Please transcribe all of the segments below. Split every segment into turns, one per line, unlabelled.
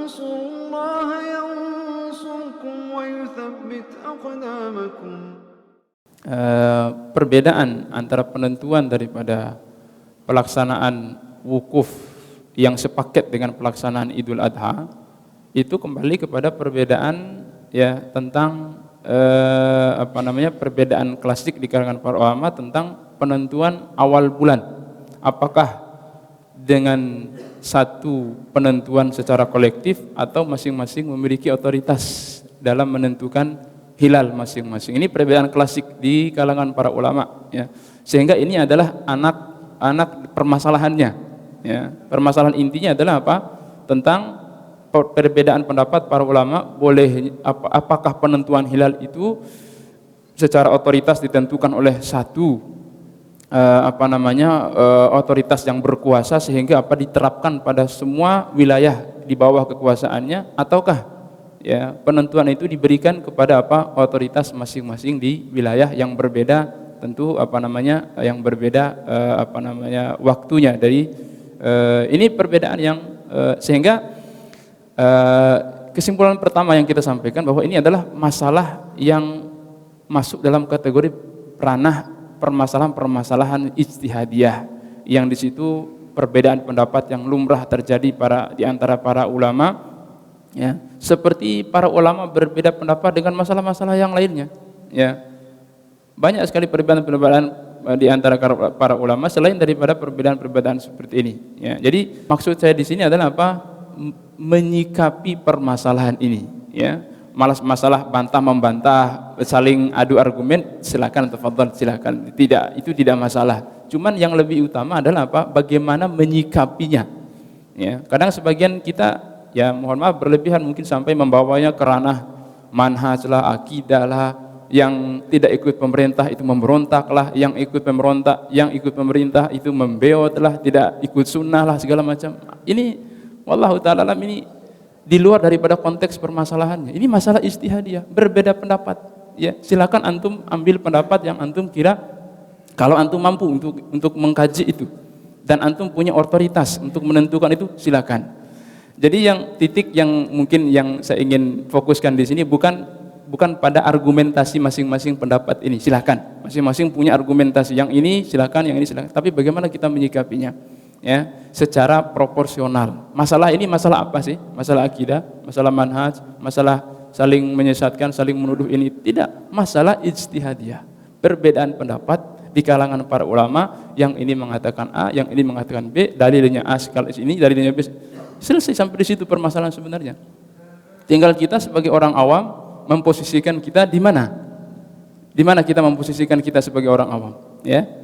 تنصروا الله ينصركم ويثبت أقدامكم.
Perbedaan antara penentuan daripada pelaksanaan wukuf yang sepaket dengan pelaksanaan Idul Adha itu kembali kepada perbedaan ya tentang perbedaan klasik di kalangan para ulama tentang penentuan awal bulan. Apakah dengan satu penentuan secara kolektif atau masing-masing memiliki otoritas dalam menentukan hilal masing-masing. Ini perbedaan klasik di kalangan para ulama ya. Sehingga ini adalah anak permasalahannya ya. Permasalahan intinya adalah apa? Tentang perbedaan pendapat para ulama apakah penentuan hilal itu secara otoritas ditentukan oleh satu otoritas yang berkuasa sehingga diterapkan pada semua wilayah di bawah kekuasaannya, ataukah ya penentuan itu diberikan kepada otoritas masing-masing di wilayah yang berbeda, tentu yang berbeda waktunya dari ini perbedaan yang sehingga kesimpulan pertama yang kita sampaikan bahwa ini adalah masalah yang masuk dalam kategori ranah permasalahan ijtihadiyah, yang di situ perbedaan pendapat yang lumrah terjadi di antara para ulama ya, seperti para ulama berbeda pendapat dengan masalah-masalah yang lainnya ya. Banyak sekali perbedaan di antara para ulama selain daripada perbedaan seperti ini ya. Jadi maksud saya di sini adalah menyikapi permasalahan ini ya. Masalah bantah membantah, saling adu argumen, silakan, tafadhal, silakan. Itu tidak masalah. Cuman yang lebih utama adalah bagaimana menyikapinya. Ya, kadang sebagian kita ya mohon maaf berlebihan, mungkin sampai membawanya ke ranah manhaj lah, akidah lah, yang tidak ikut pemerintah itu memberontak lah, yang ikut pemerintah itu membeot lah, tidak ikut sunnah lah, segala macam. Ini wallahu ta'ala alam, ini di luar daripada konteks permasalahannya. Ini masalah ijtihadiyah, berbeda pendapat. Ya, silakan antum ambil pendapat yang antum kira kalau antum mampu untuk mengkaji itu dan antum punya otoritas untuk menentukan itu, silakan. Jadi titik yang mungkin yang saya ingin fokuskan di sini bukan pada argumentasi masing-masing pendapat ini. Silakan, masing-masing punya argumentasi. Yang ini silakan, yang ini silakan. Tapi bagaimana kita menyikapinya? Ya, secara proporsional. Masalah ini masalah apa sih? Masalah akidah, masalah manhaj, masalah saling menyesatkan, saling menuduh, ini tidak, masalah ijtihadiyah. Perbedaan pendapat di kalangan para ulama, yang ini mengatakan A, yang ini mengatakan B, dalilnya A sekali ini, dalilnya B. Selesai sampai di situ permasalahan sebenarnya. Tinggal kita sebagai orang awam memposisikan kita di mana? Di mana kita memposisikan kita sebagai orang awam, ya?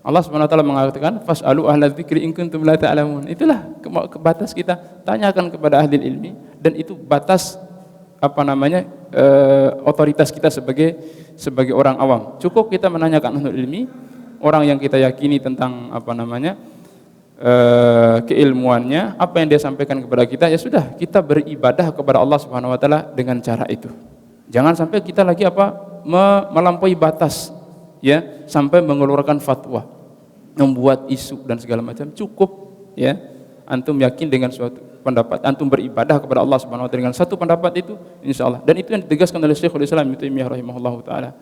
Allah Subhanahu wa taala mengatakan fas'alu ahla dzikri in kuntum la ta'lamun. Itulah batas kita, tanyakan kepada ahli ilmi, dan itu batas otoritas kita sebagai orang awam. Cukup kita menanyakan ahli ilmi, orang yang kita yakini tentang keilmuannya, apa yang dia sampaikan kepada kita, ya sudah, kita beribadah kepada Allah Subhanahu wa taala dengan cara itu. Jangan sampai kita lagi melampaui batas ya, sampai mengeluarkan fatwa, membuat isu dan segala macam. Cukup ya, antum yakin dengan suatu pendapat, antum beribadah kepada Allah Subhanahu wa taala dengan satu pendapat itu, insyaallah. Dan itu yang ditegaskan oleh Syekhul Islam Ibnu Taimiyah rahimahullahu taala.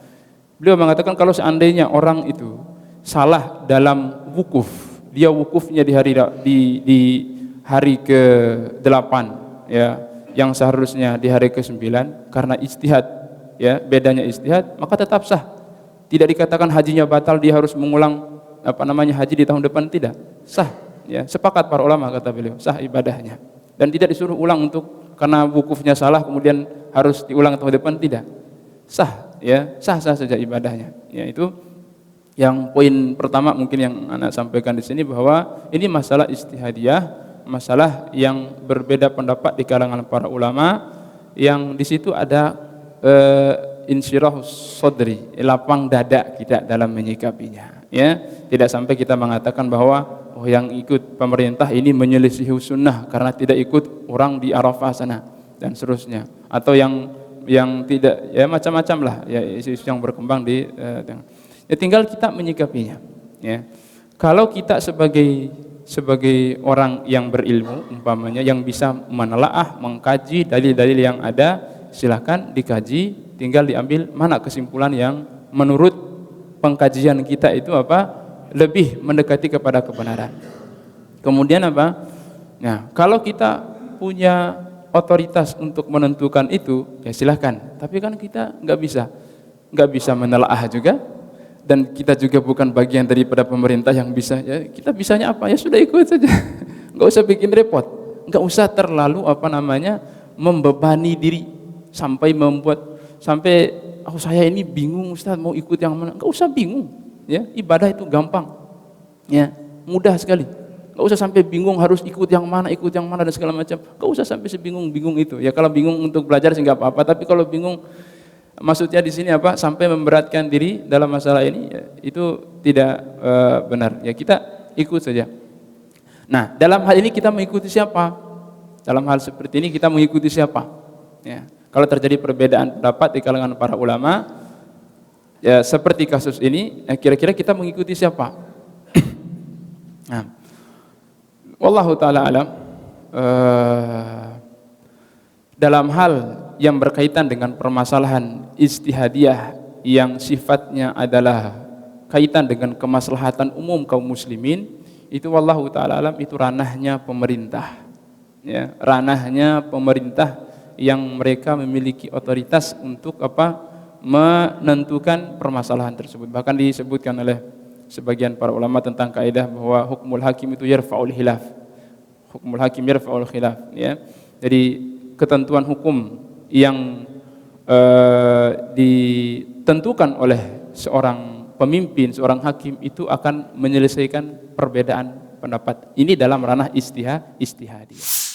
Beliau mengatakan kalau seandainya orang itu salah dalam wukuf, dia wukufnya di hari ke-8 ya, yang seharusnya di hari ke-9, karena ijtihad ya, bedanya ijtihad, maka tetap sah. Tidak dikatakan hajinya batal, dia harus mengulang haji di tahun depan, tidak, sah ya. Sepakat para ulama, kata beliau, sah ibadahnya, dan tidak disuruh ulang untuk karena wukufnya salah kemudian harus diulang tahun depan, tidak, sah ya, sah saja ibadahnya ya. Itu yang poin pertama mungkin yang anak sampaikan di sini, bahwa ini masalah ijtihadiyah, masalah yang berbeda pendapat di kalangan para ulama, yang di situ ada insyirahus sodri, lapang dada kita dalam menyikapinya ya. Tidak sampai kita mengatakan bahwa yang ikut pemerintah ini menyelisihi sunnah karena tidak ikut orang di Arafah sana dan seterusnya, atau yang tidak, ya macam-macam lah ya, isu-isu yang berkembang ya, tinggal kita menyikapinya ya. Kalau kita sebagai sebagai orang yang berilmu umpamanya yang bisa menelaah, mengkaji dalil-dalil yang ada, silahkan dikaji, tinggal diambil mana kesimpulan yang menurut pengkajian kita itu lebih mendekati kepada kebenaran. Kemudian nah, kalau kita punya otoritas untuk menentukan itu, ya silahkan. Tapi kan kita nggak bisa menelaah juga, dan kita juga bukan bagian daripada pemerintah yang bisa. Ya kita bisanya apa? Ya sudah ikut saja, nggak usah bikin repot, nggak usah terlalu membebani diri sampai saya ini bingung Ustaz mau ikut yang mana. Nggak usah bingung, ya ibadah itu gampang, ya mudah sekali. Gak usah sampai bingung harus ikut yang mana dan segala macam. Gak usah sampai sebingung-bingung itu. Ya kalau bingung untuk belajar sih nggak apa-apa. Tapi kalau bingung, maksudnya di sini sampai memberatkan diri dalam masalah ini, ya, itu tidak benar. Ya kita ikut saja. Nah dalam hal ini kita mengikuti siapa? Dalam hal seperti ini kita mengikuti siapa? Ya kalau terjadi perbedaan pendapat di kalangan para ulama, ya seperti kasus ini, kira-kira kita mengikuti siapa? Nah. Wallahu ta'ala alam, dalam hal yang berkaitan dengan permasalahan ijtihadiyah yang sifatnya adalah kaitan dengan kemaslahatan umum kaum muslimin, itu wallahu ta'ala alam itu ranahnya pemerintah, ya, ranahnya pemerintah yang mereka memiliki otoritas untuk menentukan permasalahan tersebut. Bahkan disebutkan oleh sebagian para ulama tentang kaidah bahwa hukmul hakim itu yarfa'ul khilaf. Hukmul hakim yarfa'ul khilaf, ya. Jadi ketentuan hukum yang ditentukan oleh seorang pemimpin, seorang hakim itu akan menyelesaikan perbedaan pendapat. Ini dalam ranah ijtihadiyah.